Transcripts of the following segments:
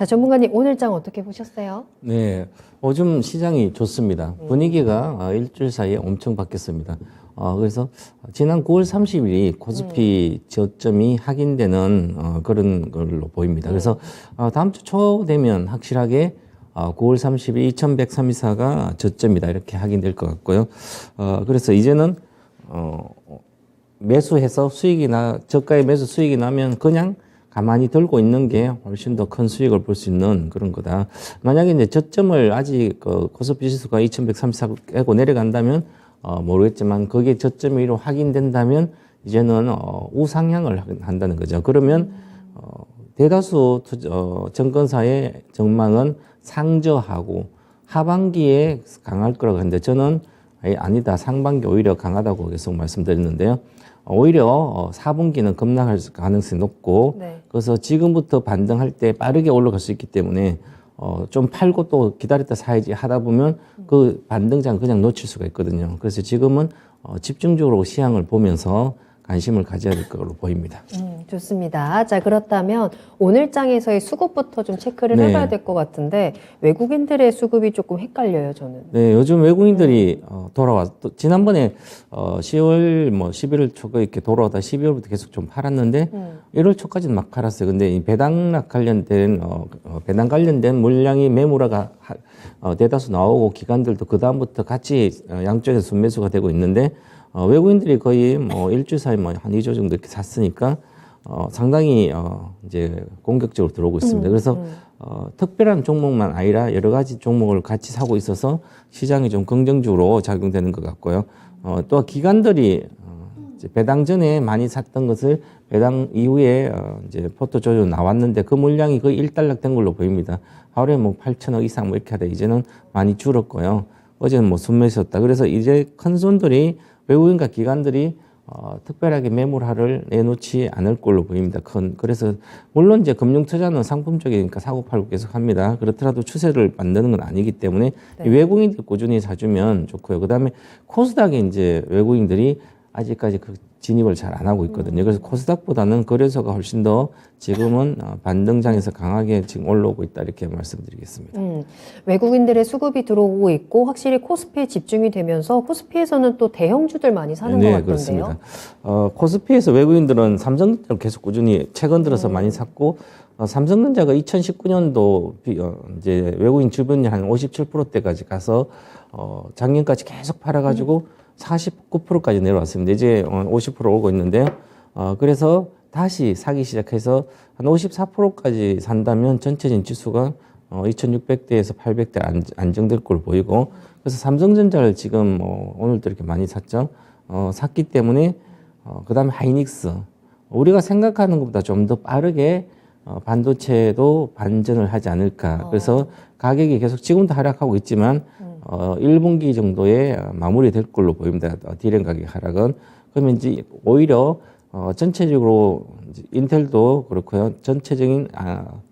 자, 전문가님 오늘 장 어떻게 보셨어요? 네, 요즘 시장이 좋습니다. 분위기가 일주일 사이에 엄청 바뀌었습니다. 그래서 지난 9월 30일이 코스피 저점이 확인되는 그런 걸로 보입니다. 그래서 다음 주 초 되면 확실하게 9월 30일 2134가 저점이다 이렇게 확인될 것 같고요. 그래서 이제는 매수해서 수익이나 저가의 매수 수익이 나면 그냥 가만히 들고 있는 게 훨씬 더 큰 수익을 볼 수 있는 그런 거다. 만약에 이제 저점을 아직 코스피 지수가 2134 깨고 내려간다면 모르겠지만 그게 저점으로 확인된다면 이제는 우상향을 한다는 거죠. 그러면 대다수 증권사의 전망은 상저하고 하반기에 강할 거라고 하는데 저는 아니다. 상반기 오히려 강하다고 계속 말씀드렸는데요. 오히려 4분기는 급락할 가능성이 높고 네. 그래서 지금부터 반등할 때 빠르게 올라갈 수 있기 때문에 좀 팔고 또 기다렸다 사야지 하다 보면 그 반등장 그냥 놓칠 수가 있거든요. 그래서 지금은 집중적으로 시향을 보면서 관심을 가져야 될 걸로 보입니다. 좋습니다. 자, 그렇다면 오늘 장에서의 수급부터 좀 체크를 네. 해봐야 될 것 같은데 외국인들의 수급이 조금 헷갈려요, 저는. 네, 요즘 외국인들이 또 지난번에 10월 11월 초에 이렇게 돌아오다 12월부터 계속 좀 팔았는데 1월 초까지는 막 팔았어요. 근데 이 배당락 관련된 배당 관련된 물량이 매물화가 대다수 나오고 기관들도 그 다음부터 같이 양쪽에서 순매수가 되고 있는데 외국인들이 거의 일주일 사이 한 2조 정도 이렇게 샀으니까 상당히 이제 공격적으로 들어오고 있습니다. 그래서 특별한 종목만 아니라 여러 가지 종목을 같이 사고 있어서 시장이 좀 긍정적으로 작용되는 것 같고요. 또 기관들이 이제 배당 전에 많이 샀던 것을 배당 이후에 이제 포트 조정 나왔는데 그 물량이 거의 일단락된 걸로 보입니다. 하루에 8천억 이상 이렇게 하다 이제는 많이 줄었고요. 어제는 순매수였다. 그래서 이제 큰 손들이 외국인과 기관들이 특별하게 매물화를 내놓지 않을 걸로 보입니다. 그래서 물론 이제 금융투자는 상품 쪽이니까 사고 팔고 계속 합니다. 그렇더라도 추세를 만드는 건 아니기 때문에 네. 외국인들 꾸준히 사주면 좋고요. 그다음에 코스닥에 이제 외국인들이 아직까지 그 진입을 잘 안 하고 있거든요. 그래서 코스닥보다는 거래소가 훨씬 더 지금은 반등장에서 강하게 지금 올라오고 있다 이렇게 말씀드리겠습니다. 외국인들의 수급이 들어오고 있고 확실히 코스피에 집중이 되면서 코스피에서는 또 대형주들 많이 사는 것 같던데요. 그렇습니다. 코스피에서 외국인들은 삼성전자를 계속 꾸준히 최근 들어서 많이 샀고 삼성전자가 2019년도 이제 외국인 주변이 한 57%대까지 가서 작년까지 계속 팔아가지고 49%까지 내려왔습니다. 이제 50% 오고 있는데요. 그래서 다시 사기 시작해서 한 54%까지 산다면 전체적인 지수가 2600대에서 800대 안정될 걸로 보이고 그래서 삼성전자를 지금 오늘도 이렇게 많이 샀죠. 샀기 때문에 그 다음에 하이닉스 우리가 생각하는 것보다 좀 더 빠르게 반도체도 반전을 하지 않을까. 그래서 가격이 계속 지금도 하락하고 있지만 1분기 정도에 마무리될 걸로 보입니다. 디램 가격 하락은. 그러면 이제 오히려 전체적으로 인텔도 그렇고요. 전체적인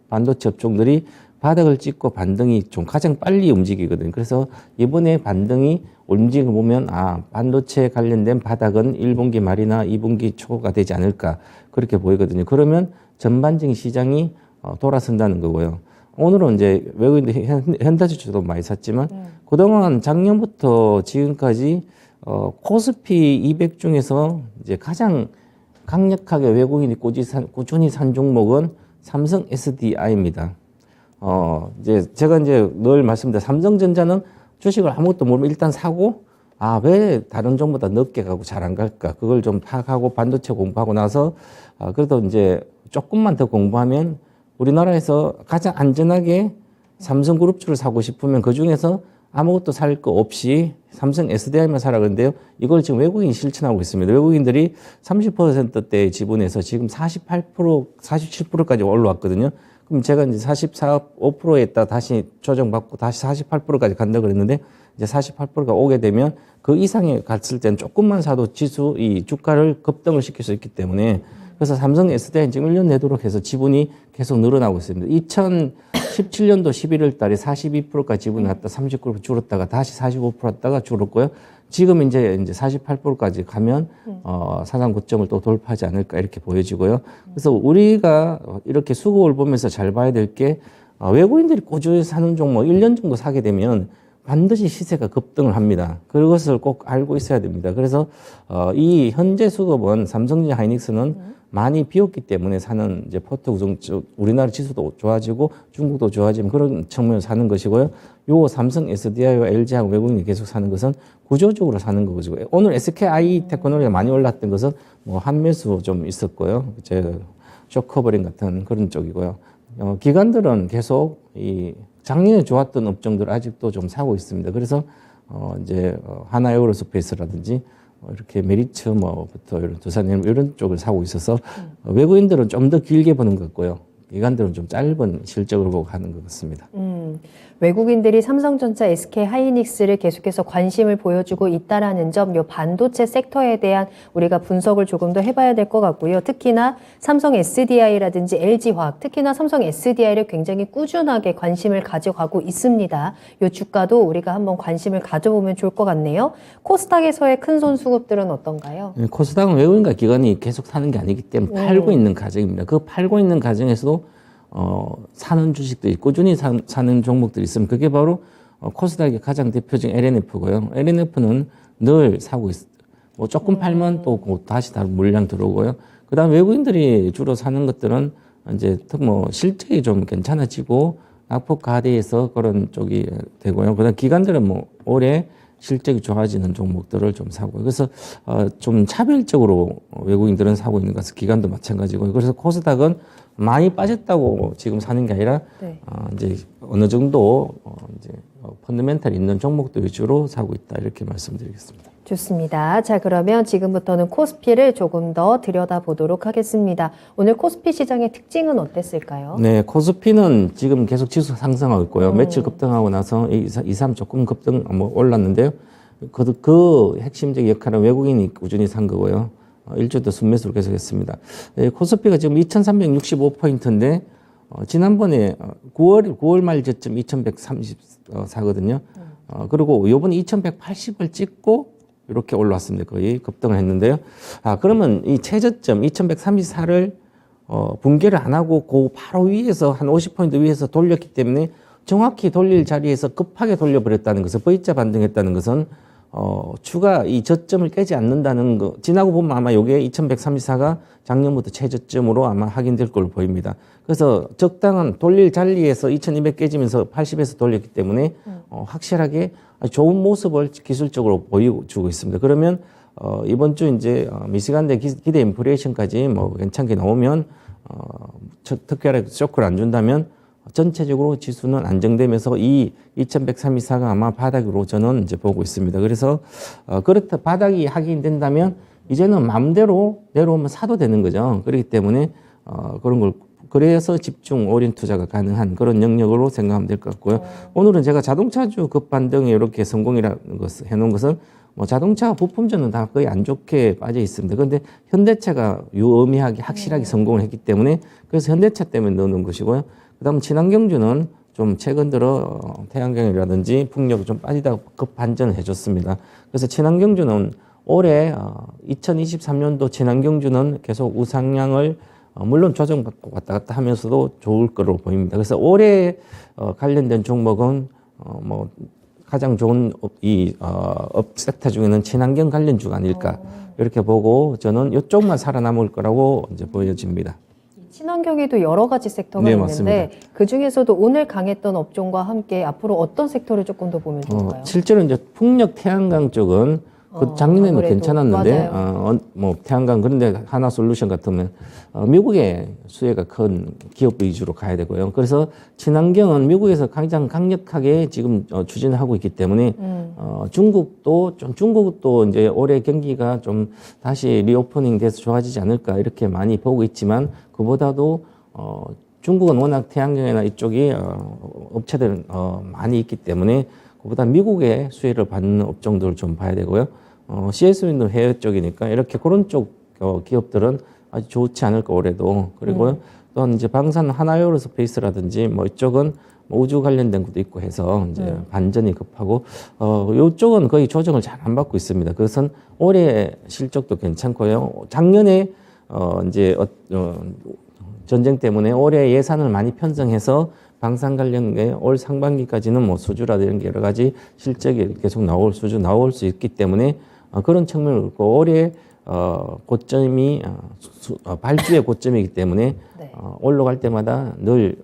반도체 업종들이 바닥을 찍고 반등이 좀 가장 빨리 움직이거든요. 그래서 이번에 반등이 움직임을 보면 반도체 관련된 바닥은 1분기 말이나 2분기 초가 되지 않을까 그렇게 보이거든요. 그러면 전반적인 시장이 돌아선다는 거고요. 오늘은 이제 외국인들 현대주주도 많이 샀지만 그동안 작년부터 지금까지 코스피 200 중에서 이제 가장 강력하게 외국인이 꾸준히 산 종목은 삼성 SDI입니다. 이제 제가 이제 늘 말씀드린 삼성전자는 주식을 아무것도 모르면 일단 사고 왜 다른 종보다 늦게 가고 잘 안 갈까 그걸 좀 파악하고 반도체 공부하고 나서 그래도 이제 조금만 더 공부하면 우리나라에서 가장 안전하게 삼성그룹주를 사고 싶으면 그 중에서 아무것도 살 거 없이 삼성 SDI만 사라 그러는데요. 이걸 지금 외국인이 실천하고 있습니다. 외국인들이 30%대 지분에서 지금 48%, 47%까지 올라왔거든요. 그럼 제가 이제 44, 5%에다 다시 조정받고 다시 48%까지 간다 그랬는데 이제 48%가 오게 되면 그 이상에 갔을 때는 조금만 사도 이 주가를 급등을 시킬 수 있기 때문에 그래서 삼성 SDI 지금 1년 내도록 해서 지분이 계속 늘어나고 있습니다. 2017년도 11월 달에 42%까지 지분이 났다 39% 줄었다가 다시 45% 왔다가 줄었고요. 지금 이제 48%까지 가면 사상 고점을 또 돌파하지 않을까 이렇게 보여지고요. 그래서 우리가 이렇게 수급을 보면서 잘 봐야 될 게 외국인들이 꾸준히 사는 종목 1년 정도 사게 되면 반드시 시세가 급등을 합니다. 그것을 꼭 알고 있어야 됩니다. 그래서 이 현재 수급은 삼성전자 하이닉스는 많이 비었기 때문에 사는 이제 포트 구성 쪽 우리나라 지수도 좋아지고 중국도 좋아지면 그런 측면에서 사는 것이고요. 요 삼성 SDI와 LG하고 외국인이 계속 사는 것은 구조적으로 사는 거죠. 오늘 SKI 테크놀로지가 많이 올랐던 것은 뭐 한매수 좀 있었고요. 이제 쇼커버링 같은 그런 쪽이고요. 기관들은 계속 이 작년에 좋았던 업종들 아직도 좀 사고 있습니다. 그래서 이제 하나에어로스페이스라든지 이렇게 메리츠 뭐부터 이런 두산에너지 이런 쪽을 사고 있어서 외국인들은 좀 더 길게 보는 것 같고요. 기관들은 좀 짧은 실적으로 보고 가는 것 같습니다. 외국인들이 삼성전자, SK 하이닉스를 계속해서 관심을 보여주고 있다라는 점, 요 반도체 섹터에 대한 우리가 분석을 조금 더 해봐야 될 것 같고요. 특히나 삼성 SDI라든지 LG화학, 특히나 삼성 SDI를 굉장히 꾸준하게 관심을 가져가고 있습니다. 요 주가도 우리가 한번 관심을 가져보면 좋을 것 같네요. 코스닥에서의 큰손 수급들은 어떤가요? 코스닥은 외국인과 기관이 계속 사는 게 아니기 때문에 팔고 있는 과정입니다. 그 팔고 있는 과정에서도 사는 주식들이 꾸준히 사는 종목들이 있으면 그게 바로 코스닥의 가장 대표적인 LNF고요. LNF는 늘 사고 있어요. 뭐 조금 팔면 또 다시 다른 물량 들어오고요. 그다음 외국인들이 주로 사는 것들은 이제 뭐 실적이 좀 괜찮아지고 낙폭 가대에서 그런 쪽이 되고요. 그다음 기관들은 뭐 올해 실적이 좋아지는 종목들을 좀 사고 그래서 좀 차별적으로 외국인들은 사고 있는 것은 기관도 마찬가지고 그래서 코스닥은 많이 빠졌다고 지금 사는 게 아니라 네. 이제 어느 정도 이제 펀더멘탈 있는 종목도 위주로 사고 있다 이렇게 말씀드리겠습니다. 좋습니다. 자, 그러면 지금부터는 코스피를 조금 더 들여다보도록 하겠습니다. 오늘 코스피 시장의 특징은 어땠을까요? 네, 코스피는 지금 계속 지수 상승하고 있고요. 며칠 급등하고 나서 2, 3 조금 급등 올랐는데요. 그 핵심적 역할은 외국인이 꾸준히 산 거고요. 일주일도 순매수를 계속했습니다. 코스피가 지금 2,365포인트인데 지난번에 9월 말 저점 2,134거든요. 그리고 요번에 2,180을 찍고 이렇게 올라왔습니다. 거의 급등을 했는데요. 그러면 이 최저점 2,134를 붕괴를 안 하고 그 바로 위에서 한 50포인트 위에서 돌렸기 때문에 정확히 돌릴 자리에서 급하게 돌려버렸다는 것은 V자 반등했다는 것은 추가 이 저점을 깨지 않는다는 거 지나고 보면 아마 요게 2134가 작년부터 최저점으로 아마 확인될 걸로 보입니다. 그래서 적당한 돌릴 자리에서 2200 깨지면서 80에서 돌렸기 때문에 확실하게 좋은 모습을 기술적으로 보여주고 있습니다. 그러면 이번 주 이제 미시간대 기대 인플레이션까지 뭐 괜찮게 나오면 특별하게 쇼크를 안 준다면 전체적으로 지수는 안정되면서 이 2134가 아마 바닥으로 저는 이제 보고 있습니다. 그래서 그렇다 바닥이 확인된다면 이제는 마음대로 내려오면 사도 되는 거죠. 그렇기 때문에 그런 걸 그래서 집중 올인 투자가 가능한 그런 영역으로 생각하면 될 것 같고요. 오늘은 제가 자동차주 급반등에 이렇게 성공이라는 것을 해놓은 것은 뭐 자동차 부품주는 다 거의 안 좋게 빠져 있습니다. 그런데 현대차가 유의미하게 확실하게 성공을 했기 때문에 그래서 현대차 때문에 넣는 것이고요. 그다음 친환경주는 좀 최근 들어 태양광이라든지 풍력이 좀 빠지다가 급반전을 해줬습니다. 그래서 친환경주는 올해 2023년도 친환경주는 계속 우상향을 물론 조정받고 왔다 갔다 하면서도 좋을 거로 보입니다. 그래서 올해 관련된 종목은 뭐 가장 좋은 업 섹터 중에는 친환경 관련주가 아닐까 이렇게 보고 저는 이쪽만 살아남을 거라고 이제 보여집니다. 친환경에도 여러 가지 섹터가 네, 있는데 맞습니다. 그 중에서도 오늘 강했던 업종과 함께 앞으로 어떤 섹터를 조금 더 보면 좋을까요? 실제로 이제 풍력 태양광 쪽은 그 작년에는 아무래도, 괜찮았는데 맞아요. 뭐 태양광 그런데 하나솔루션 같으면 미국의 수혜가 큰 기업 위주로 가야 되고요. 그래서 친환경은 미국에서 가장 강력하게 지금 추진하고 있기 때문에 중국도 이제 올해 경기가 좀 다시 리오퍼닝 돼서 좋아지지 않을까 이렇게 많이 보고 있지만 그보다도 중국은 워낙 태양광이나 이쪽이 업체들은 많이 있기 때문에 그보다 미국의 수혜를 받는 업종들을 좀 봐야 되고요. CS는 해외 쪽이니까 이렇게 그런 쪽 기업들은 아주 좋지 않을까 올해도. 그리고 또 이제 방산 하나에어로스페이스라든지 뭐 이쪽은 뭐 우주 관련된 것도 있고 해서 이제 반전이 급하고 이쪽은 거의 조정을 잘 안 받고 있습니다. 그것은 올해 실적도 괜찮고요. 작년에 이제 전쟁 때문에 올해 예산을 많이 편성해서 방산 관련계 올 상반기까지는 뭐 수주라든지 여러 가지 실적이 계속 나올 수 있기 때문에 그런 측면을 갖고 올해 고점이 발주의 고점이기 때문에 네. 올라갈 때마다 늘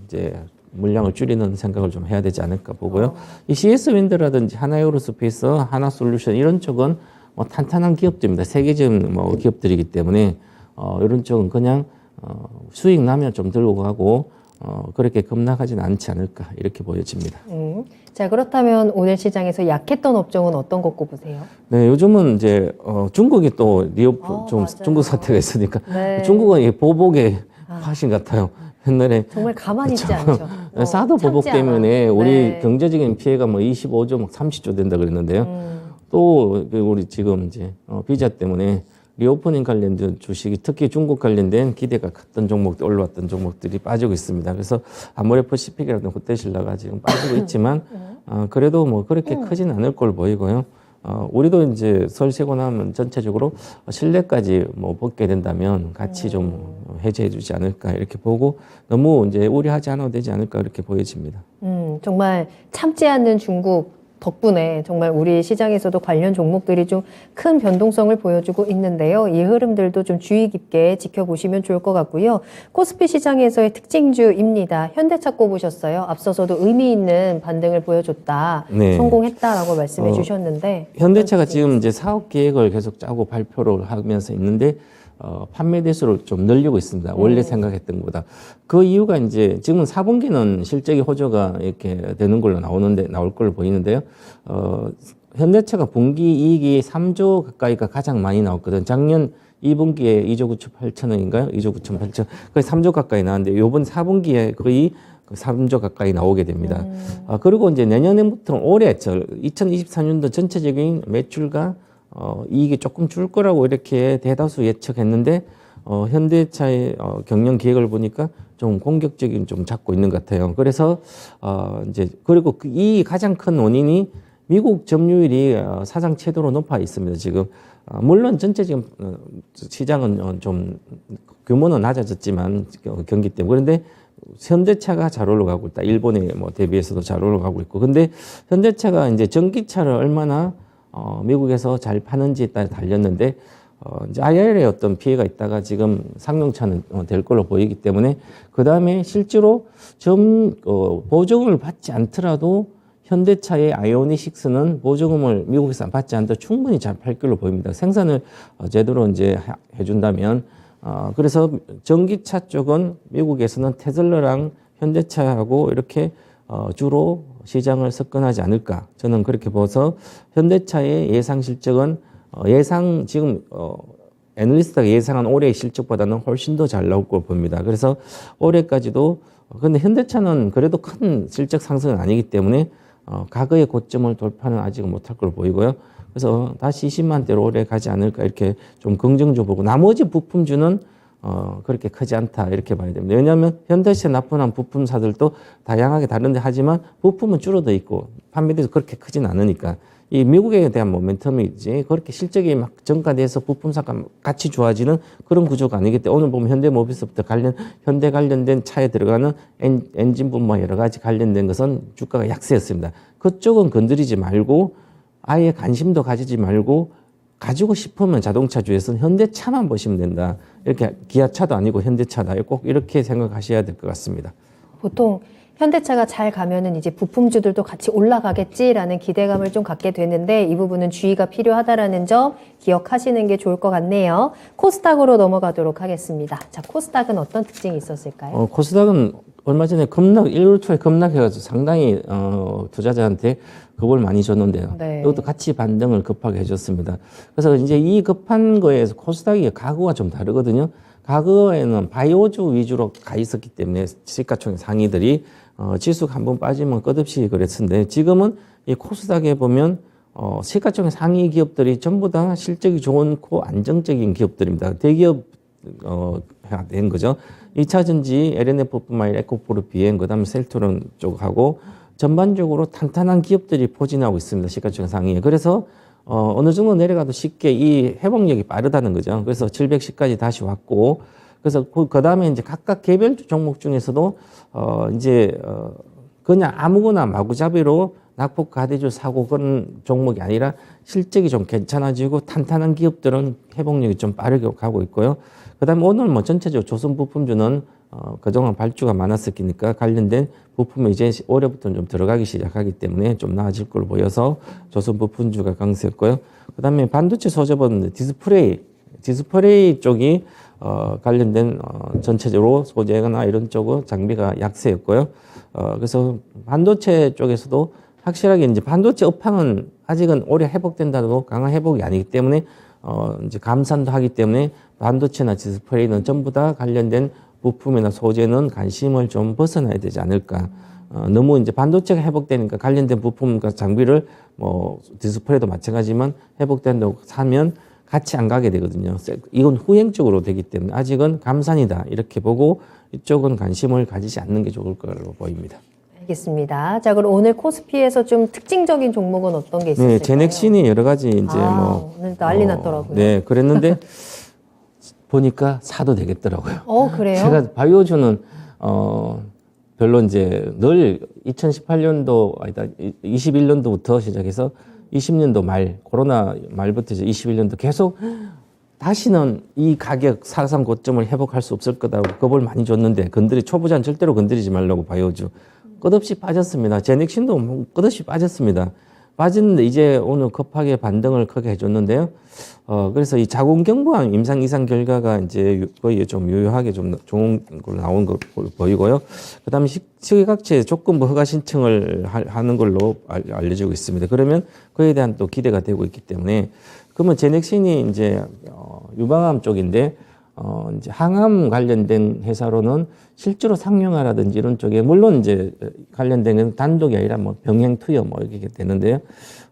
이제 물량을 줄이는 생각을 좀 해야 되지 않을까 보고요. 이 CS 윈드라든지 하나에어로스페이스, 하나솔루션 이런 쪽은 뭐 탄탄한 기업들입니다. 세계적인 뭐 기업들이기 때문에 이런 쪽은 그냥 수익 나면 좀 들고 가고 그렇게 급락하지는 않지 않을까 이렇게 보여집니다. 자, 그렇다면 오늘 시장에서 약했던 업종은 어떤 거 꼽으세요? 네, 요즘은 이제 중국이 또 리오프 좀 맞아요. 중국 사태가 있으니까 네. 중국은 이 보복의 화신 같아요. 옛날에 정말 가만히 있지 않죠. 사드 보복 참지 않아. 때문에 우리 네. 경제적인 피해가 뭐 25조, 막 30조 된다 그랬는데요. 또 우리 지금 이제 비자 때문에 리오프닝 관련된 주식이 특히 중국 관련된 기대가 컸던 종목들 올라왔던 종목들이 빠지고 있습니다. 그래서 아모레퍼시픽이라든 호텔신라가 지금 빠지고 있지만 그래도 뭐 그렇게 크진 않을 걸 보이고요. 우리도 이제 설 쉬고 나면 전체적으로 실내까지 뭐 벗게 된다면 같이 좀 해제해 주지 않을까 이렇게 보고 너무 이제 우려하지 않아도 되지 않을까 이렇게 보여집니다. 정말 참지 않는 중국 덕분에 정말 우리 시장에서도 관련 종목들이 좀 큰 변동성을 보여주고 있는데요. 이 흐름들도 좀 주의 깊게 지켜보시면 좋을 것 같고요. 코스피 시장에서의 특징주입니다. 현대차 꼽으셨어요. 앞서서도 의미 있는 반등을 보여줬다. 네. 성공했다라고 말씀해 주셨는데. 현대차가 지금 이제 사업 계획을 계속 짜고 발표를 하면서 있는데 판매 대수를 좀 늘리고 있습니다. 원래 생각했던 것보다. 그 이유가 이제 지금 4분기는 실적이 호조가 이렇게 되는 걸로 나올 걸로 보이는데요. 현대차가 분기 이익이 3조 가까이가 가장 많이 나왔거든. 작년 2분기에 2조 9천 8천원인가요? 2조 9천 8천. 거의 3조 가까이 나왔는데 요번 4분기에 거의 3조 가까이 나오게 됩니다. 그리고 이제 내년부터는 올해 2024년도 전체적인 매출과 이익이 조금 줄 거라고 이렇게 대다수 예측했는데 현대차의 경영 계획을 보니까 좀 공격적인 좀 잡고 있는 것 같아요. 그래서 이제 그리고 이 가장 큰 원인이 미국 점유율이 사상 최대로 높아 있습니다. 지금 물론 전체적인 시장은 좀 규모는 낮아졌지만 경기 때문에 그런데 현대차가 잘 올라가고 있다. 일본에 뭐 대비해서도 잘 올라가고 있고. 근데 현대차가 이제 전기차를 얼마나 미국에서 잘 파는지에 따라 달렸는데 이제 IRA에 어떤 피해가 있다가 지금 상용차는 될 걸로 보이기 때문에 그 다음에 실제로 보조금을 받지 않더라도 현대차의 아이오닉6는 보조금을 미국에서 받지 않아도 충분히 잘 팔 걸로 보입니다. 생산을 제대로 이제 해준다면 그래서 전기차 쪽은 미국에서는 테슬라랑 현대차하고 이렇게 주로 시장을 석권하지 않을까 저는 그렇게 봐서 현대차의 예상 실적은 지금 애널리스트가 예상한 올해의 실적보다는 훨씬 더 잘 나올 걸 봅니다. 그래서 올해까지도 근데 현대차는 그래도 큰 실적 상승은 아니기 때문에 과거의 고점을 돌파는 아직은 못할 걸 보이고요. 그래서 다시 20만대로 올해 가지 않을까 이렇게 좀 긍정적으로 보고 나머지 부품주는 그렇게 크지 않다 이렇게 봐야 됩니다. 왜냐하면 현대차에 납품한 부품사들도 다양하게 다른데 하지만 부품은 줄어들 있고 판매대도 그렇게 크진 않으니까 이 미국에 대한 모멘텀이지 그렇게 실적이 막 증가돼서 부품사가 같이 좋아지는 그런 구조가 아니기 때문에 오늘 보면 현대모비스부터 현대 관련된 차에 들어가는 엔진분 뭐 여러 가지 관련된 것은 주가가 약세였습니다. 그쪽은 건드리지 말고 아예 관심도 가지지 말고 가지고 싶으면 자동차주에서는 현대차만 보시면 된다. 이렇게 기아차도 아니고 현대차다. 꼭 이렇게 생각하셔야 될 것 같습니다. 보통 현대차가 잘 가면은 이제 부품주들도 같이 올라가겠지라는 기대감을 좀 갖게 되는데 이 부분은 주의가 필요하다라는 점 기억하시는 게 좋을 것 같네요. 코스닥으로 넘어가도록 하겠습니다. 자, 코스닥은 어떤 특징이 있었을까요? 코스닥은 얼마 전에 1월 초에 급락해가지고 상당히 투자자한테 겁을 많이 줬는데요. 네. 이것도 같이 반등을 급하게 해줬습니다. 그래서 이제 이 급한 거에서 코스닥이 과거와 좀 다르거든요. 과거에는 바이오주 위주로 가 있었기 때문에 시가총액 상위들이 지수가 한번 빠지면 끝없이 그랬었는데 지금은 이 코스닥에 보면 시가총액 상위 기업들이 전부 다 실적이 좋고 안정적인 기업들입니다. 대기업 된 거죠. 2차전지 LNF뿐만 아니라 에코프로 비행 그다음에 셀트론 쪽하고 전반적으로 탄탄한 기업들이 포진하고 있습니다. 시가총액 상위에. 그래서 어느 정도 내려가도 쉽게 이 회복력이 빠르다는 거죠. 그래서 710까지 다시 왔고 그래서 그 다음에 이제 각각 개별 종목 중에서도 그냥 아무거나 마구잡이로 낙폭 가대주 사고 그런 종목이 아니라 실적이 좀 괜찮아지고 탄탄한 기업들은 회복력이 좀 빠르게 가고 있고요. 그다음에 오늘 뭐 전체적으로 조선부품주는 그동안 발주가 많았었으니까 관련된 부품이 이제 올해부터는 좀 들어가기 시작하기 때문에 좀 나아질 걸로 보여서 조선부품주가 강세였고요. 그다음에 반도체 소재본 디스플레이 쪽이 관련된 전체적으로 소재나 이런 쪽은 장비가 약세였고요. 그래서 반도체 쪽에서도 확실하게 이제 반도체 업황은 아직은 올해 회복된다도 강한 회복이 아니기 때문에 이제 감산도 하기 때문에 반도체나 디스플레이는 전부 다 관련된 부품이나 소재는 관심을 좀 벗어나야 되지 않을까. 너무 이제 반도체가 회복되니까 관련된 부품과 장비를 뭐 디스플레이도 마찬가지지만 회복된다고 사면 같이 안 가게 되거든요. 이건 후행적으로 되기 때문에 아직은 감산이다 이렇게 보고 이쪽은 관심을 가지지 않는 게 좋을 거로 보입니다. 알겠습니다. 자, 그럼 오늘 코스피에서 좀 특징적인 종목은 어떤 게 있을까요? 네, 제넥신이 여러 가지 이제 오늘 난리 났더라고요. 네, 그랬는데 보니까 사도 되겠더라고요. 그래요? 제가 바이오주는 별로 이제 늘 2018년도 아니다 21년도부터 시작해서 20년도 말 코로나 말부터 이제 21년도 계속 다시는 이 가격 사상 고점을 회복할 수 없을 거다고 겁을 많이 줬는데 초보자는 절대로 건드리지 말라고 바이오주 끝없이 빠졌습니다. 제넥신도 끝없이 빠졌습니다. 빠졌는데 이제 오늘 급하게 반등을 크게 해줬는데요. 그래서 이 자궁경부암 임상 이상 결과가 이제 거의 좀 유효하게 좀 좋은 걸로 나온 걸로 보이고요. 그 다음에 시각체 조건부 허가 신청을 하는 걸로 알려지고 있습니다. 그러면 그에 대한 또 기대가 되고 있기 때문에 그러면 제넥신이 이제 유방암 쪽인데 이제 항암 관련된 회사로는 실제로 상용화라든지 이런 쪽에 물론 이제 관련된 건 단독이 아니라 뭐 병행 투여 뭐 이렇게 되는데요.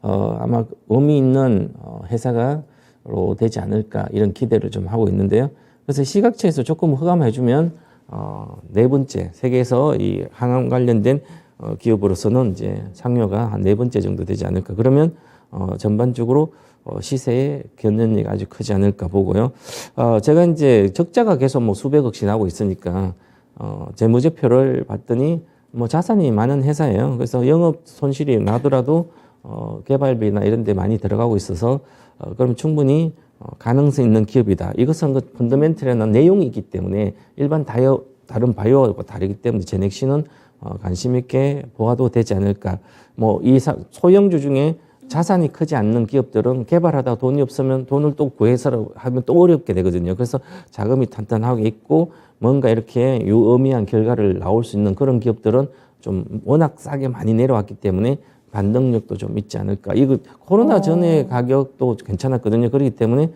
아마 의미 있는 회사가로 되지 않을까 이런 기대를 좀 하고 있는데요. 그래서 시각처에서 조금 허가해주면 네 번째 세계에서 이 항암 관련된 기업으로서는 이제 상용화가 한 네 번째 정도 되지 않을까. 그러면 전반적으로 시세의 견연력이 아주 크지 않을까 보고요. 제가 이제 적자가 계속 뭐 수백억씩 나고 있으니까, 재무제표를 봤더니 뭐 자산이 많은 회사예요. 그래서 영업 손실이 나더라도, 개발비나 이런 데 많이 들어가고 있어서, 그럼 충분히 가능성 있는 기업이다. 이것은 그 펀더멘털이나 내용이 있기 때문에 일반 다른 바이오하고 다르기 때문에 제넥신은 관심 있게 보아도 되지 않을까. 뭐 이 소형주 중에 자산이 크지 않는 기업들은 개발하다 돈이 없으면 돈을 또 구해서 하면 또 어렵게 되거든요. 그래서 자금이 탄탄하게 있고 뭔가 이렇게 유의미한 결과를 나올 수 있는 그런 기업들은 좀 워낙 싸게 많이 내려왔기 때문에 반등력도 좀 있지 않을까. 이거 코로나 전에 가격도 괜찮았거든요. 그렇기 때문에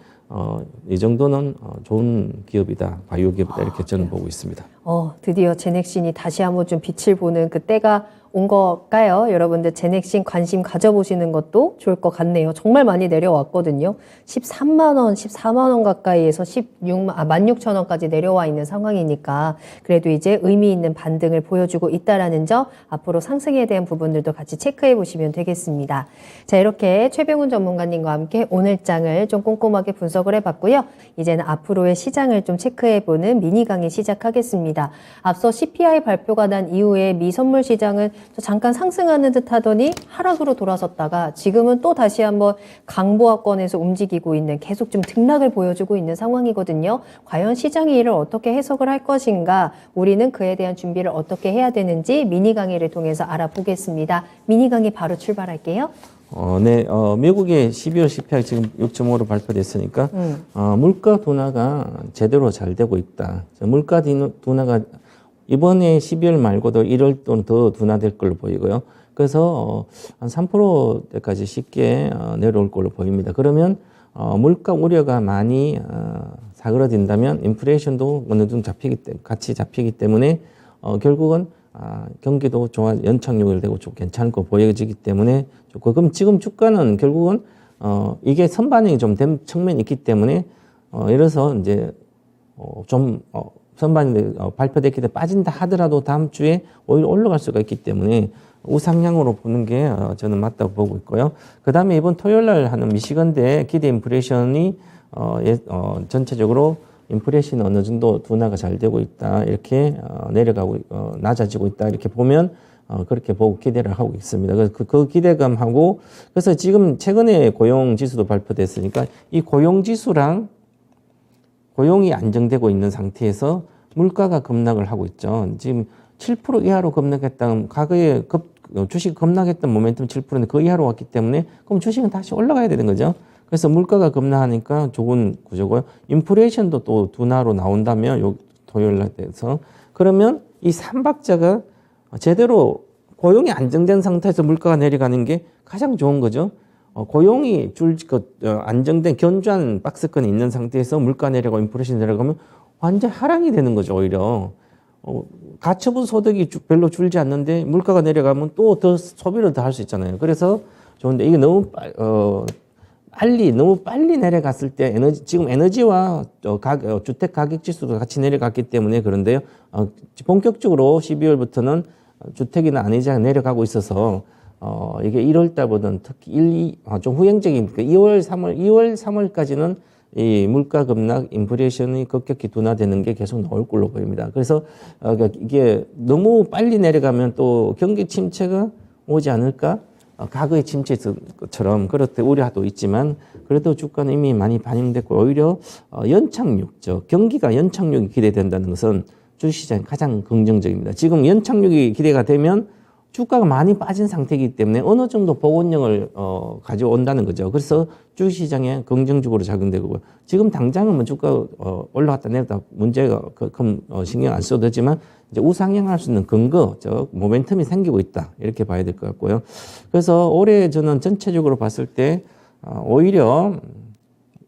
이 정도는 좋은 기업이다. 바이오 기업이다. 이렇게 저는 보고 있습니다. 드디어 제넥신이 다시 한번 좀 빛을 보는 그 때가 온 걸까요? 여러분들 제넥신 관심 가져보시는 것도 좋을 것 같네요. 정말 많이 내려왔거든요. 13만 원, 14만 원 가까이에서 16,000원까지 내려와 있는 상황이니까 그래도 이제 의미 있는 반등을 보여주고 있다라는 점 앞으로 상승에 대한 부분들도 같이 체크해 보시면 되겠습니다. 자, 이렇게 최병훈 전문가님과 함께 오늘 장을 좀 꼼꼼하게 분석을 해봤고요. 이제는 앞으로의 시장을 좀 체크해보는 미니 강의 시작하겠습니다. 앞서 CPI 발표가 난 이후에 미선물 시장은 잠깐 상승하는 듯 하더니 하락으로 돌아섰다가 지금은 또 다시 한번 강보합권에서 움직이고 있는 계속 좀 등락을 보여주고 있는 상황이거든요. 과연 시장이 이를 어떻게 해석을 할 것인가, 우리는 그에 대한 준비를 어떻게 해야 되는지 미니 강의를 통해서 알아보겠습니다. 미니 강의 바로 출발할게요. 네, 미국의 12월 CPI 지금 6.5로 발표됐으니까, 물가 둔화가 제대로 잘 되고 있다. 물가 둔화가 이번에 12월 말고도 1월 또는 더 둔화될 걸로 보이고요. 그래서 한 3%대까지 쉽게 내려올 걸로 보입니다. 그러면 물가 우려가 많이 사그러진다면 인플레이션도 어느 정도 같이 잡히기 때문에 결국은 경기도 연착 연결되고 좀 괜찮을 거 보여지기 때문에 좋고, 그럼 지금 주가는 결국은 이게 선반영이 좀 된 측면이 있기 때문에 이래서 이제 선반영이 발표됐기 때문에 빠진다 하더라도 다음 주에 오히려 올라갈 수가 있기 때문에 우상향으로 보는 게 저는 맞다고 보고 있고요. 그 다음에 이번 토요일 날 하는 미시건대 기대 인플레이션이 전체적으로 인플레이션이 어느 정도 둔화가 잘 되고 있다. 이렇게 내려가고 낮아지고 있다. 이렇게 보면 그렇게 보고 기대를 하고 있습니다. 그래서 그 기대감하고 그래서 지금 최근에 고용 지수도 발표됐으니까 이 고용 지수랑 고용이 안정되고 있는 상태에서 물가가 급락을 하고 있죠. 지금 7% 이하로 급락했던 과거에 주식 급락했던 모멘텀 7%인데 그 이하로 왔기 때문에 그럼 주식은 다시 올라가야 되는 거죠. 그래서 물가가 급락하니까 좋은 구조고요. 인플레이션도 또 둔화로 나온다면 요 토요일 날 돼서 그러면 이 삼박자가 제대로 고용이 안정된 상태에서 물가가 내려가는 게 가장 좋은 거죠. 고용이 안정된 견조한 박스권이 있는 상태에서 물가 내려가고 인플레이션 내려가면 완전 하락이 되는 거죠. 오히려 가처분 소득이 별로 줄지 않는데 물가가 내려가면 또 더 소비를 더 할 수 있잖아요. 그래서 좋은데 이게 너무 너무 빨리 내려갔을 때 지금 에너지와 주택 가격 지수도 같이 내려갔기 때문에 그런데요. 본격적으로 12월부터는 주택이나 안이자가 내려가고 있어서 이게 1월 달보다는 특히 좀 후행적인 2월, 3월까지는 이 물가 급락, 인플레이션이 급격히 둔화되는 게 계속 나올 걸로 보입니다. 그래서 이게 너무 빨리 내려가면 또 경기 침체가 오지 않을까? 과거의 침체처럼 그렇게 우려도 있지만 그래도 주가는 이미 많이 반영됐고 오히려 경기가 연착륙이 기대된다는 것은 주식시장이 가장 긍정적입니다. 지금 연착륙이 기대가 되면 주가가 많이 빠진 상태이기 때문에 어느 정도 복원력을 가져온다는 거죠. 그래서 주식시장에 긍정적으로 작용되고요. 지금 당장은 뭐 주가 올라갔다 내렸다 문제가 신경 안 써도 되지만 이제 우상향할 수 있는 근거적 모멘텀이 생기고 있다 이렇게 봐야 될 것 같고요. 그래서 올해 저는 전체적으로 봤을 때 오히려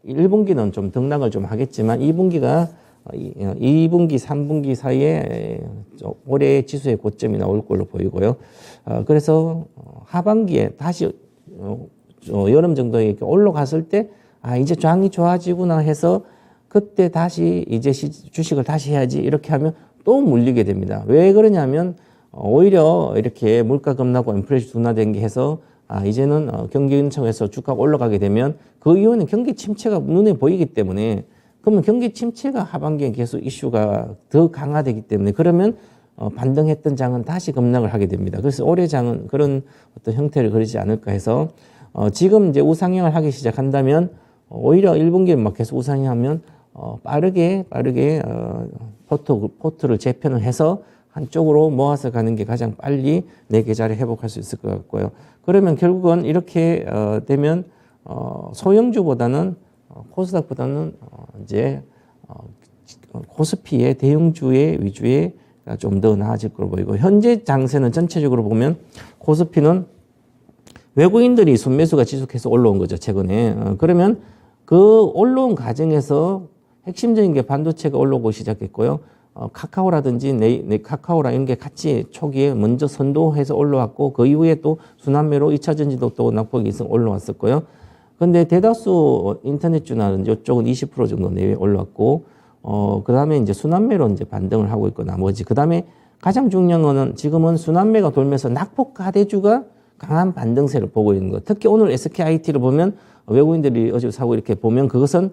1분기는 좀 등락을 좀 하겠지만 2분기가 2분기, 3분기 사이에 올해 지수의 고점이 나올 걸로 보이고요. 그래서 하반기에 다시 여름 정도에 이렇게 올라갔을 때 이제 장이 좋아지구나 해서 그때 다시 이제 주식을 다시 해야지 이렇게 하면 또 물리게 됩니다. 왜 그러냐면 오히려 이렇게 물가 급락과 인플레이션 둔화된 게 해서 이제는 경기 근처에서 주가가 올라가게 되면 그 이유는 경기 침체가 눈에 보이기 때문에 그러면 경기 침체가 하반기에 계속 이슈가 더 강화되기 때문에 그러면 반등했던 장은 다시 급락을 하게 됩니다. 그래서 올해 장은 그런 어떤 형태를 그리지 않을까 해서 지금 이제 우상향을 하기 시작한다면 오히려 1분기에 막 계속 우상향하면 빠르게 포트를 재편을 해서 한쪽으로 모아서 가는 게 가장 빨리 내 계좌를 회복할 수 있을 것 같고요. 그러면 결국은 이렇게 되면 소형주보다는 코스닥보다는 이제 코스피의 대형주의 위주에 좀 더 나아질 걸로 보이고 현재 장세는 전체적으로 보면 코스피는 외국인들이 순매수가 지속해서 올라온 거죠 최근에. 그러면 그 올라온 과정에서 핵심적인 게 반도체가 올라오고 시작했고요. 카카오라든지 카카오라 이런 게 같이 초기에 먼저 선도해서 올라왔고 그 이후에 또 순환매로 2차 전지도 또 낙폭이 있어 올라왔었고요. 근데 대다수 인터넷주나 이쪽은 20% 정도 내외 올랐고, 그 다음에 이제 순환매로 이제 반등을 하고 있고 나머지. 그 다음에 가장 중요한 거는 지금은 순환매가 돌면서 낙폭 가대주가 강한 반등세를 보고 있는 거. 특히 오늘 SKIT를 보면 외국인들이 어제 사고 이렇게 보면 그것은,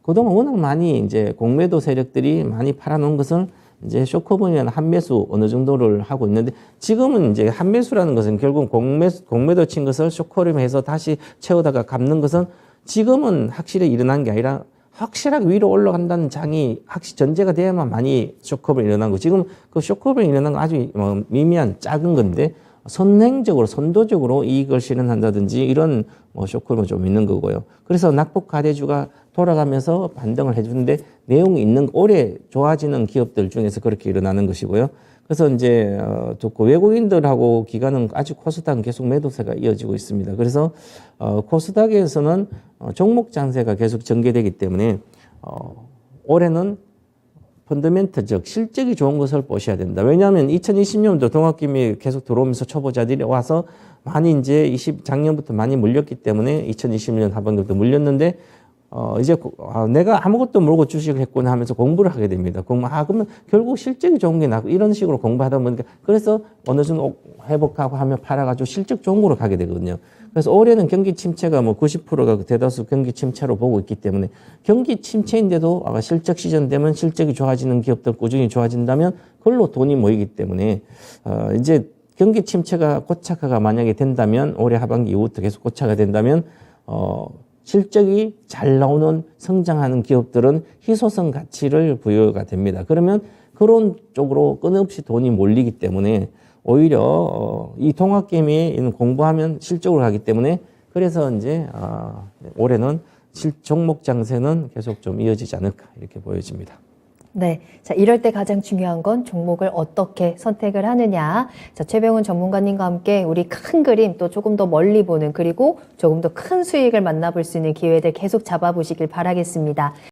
그동안 워낙 많이 이제 공매도 세력들이 많이 팔아놓은 것을 이제 쇼커버니나 한매수 어느 정도를 하고 있는데 지금은 이제 한매수라는 것은 결국 공매도 친 것을 쇼커를 해서 다시 채우다가 갚는 것은 지금은 확실히 일어난 게 아니라 확실하게 위로 올라간다는 장이 전제가 돼야만 많이 쇼커버이 일어난 거고 지금 그 쇼커버이 일어난 건 아주 미미한 작은 건데 선도적으로 이익을 실현한다든지 이런 쇼크는 좀 있는 거고요. 그래서 낙폭 가대주가 돌아가면서 반등을 해주는데 내용이 있는 올해 좋아지는 기업들 중에서 그렇게 일어나는 것이고요. 그래서 이제 좋고 외국인들하고 기관은 아직 코스닥은 계속 매도세가 이어지고 있습니다. 그래서 코스닥에서는 종목 장세가 계속 전개되기 때문에 올해는 펀더멘트 즉 실적이 좋은 것을 보셔야 된다. 왜냐하면 2020년도 동학개미 계속 들어오면서 초보자들이 와서 많이 이제 작년부터 많이 물렸기 때문에 2020년 하반기부터 물렸는데 이제 내가 아무것도 모르고 주식을 했구나 하면서 공부를 하게 됩니다. 그러면 결국 실적이 좋은 게 나고 이런 식으로 공부하다 보니까 그래서 어느 정도 회복하고 하면 팔아가지고 실적 좋은 거로 가게 되거든요. 그래서 올해는 경기 침체가 뭐 90%가 대다수 경기 침체로 보고 있기 때문에 경기 침체인데도 아마 실적 시즌 되면 실적이 좋아지는 기업들 꾸준히 좋아진다면 그걸로 돈이 모이기 때문에 이제 경기 침체가 고착화가 만약에 된다면 올해 하반기 이후부터 계속 고착화가 된다면 실적이 잘 나오는 성장하는 기업들은 희소성 가치를 부여가 됩니다. 그러면 그런 쪽으로 끊임없이 돈이 몰리기 때문에 오히려 이 동학개미에 공부하면 실적으로 가기 때문에 그래서 이제 올해는 종목 장세는 계속 좀 이어지지 않을까 이렇게 보여집니다. 네. 자, 이럴 때 가장 중요한 건 종목을 어떻게 선택을 하느냐. 자, 최병훈 전문가님과 함께 우리 큰 그림 또 조금 더 멀리 보는 그리고 조금 더 큰 수익을 만나볼 수 있는 기회들 계속 잡아보시길 바라겠습니다.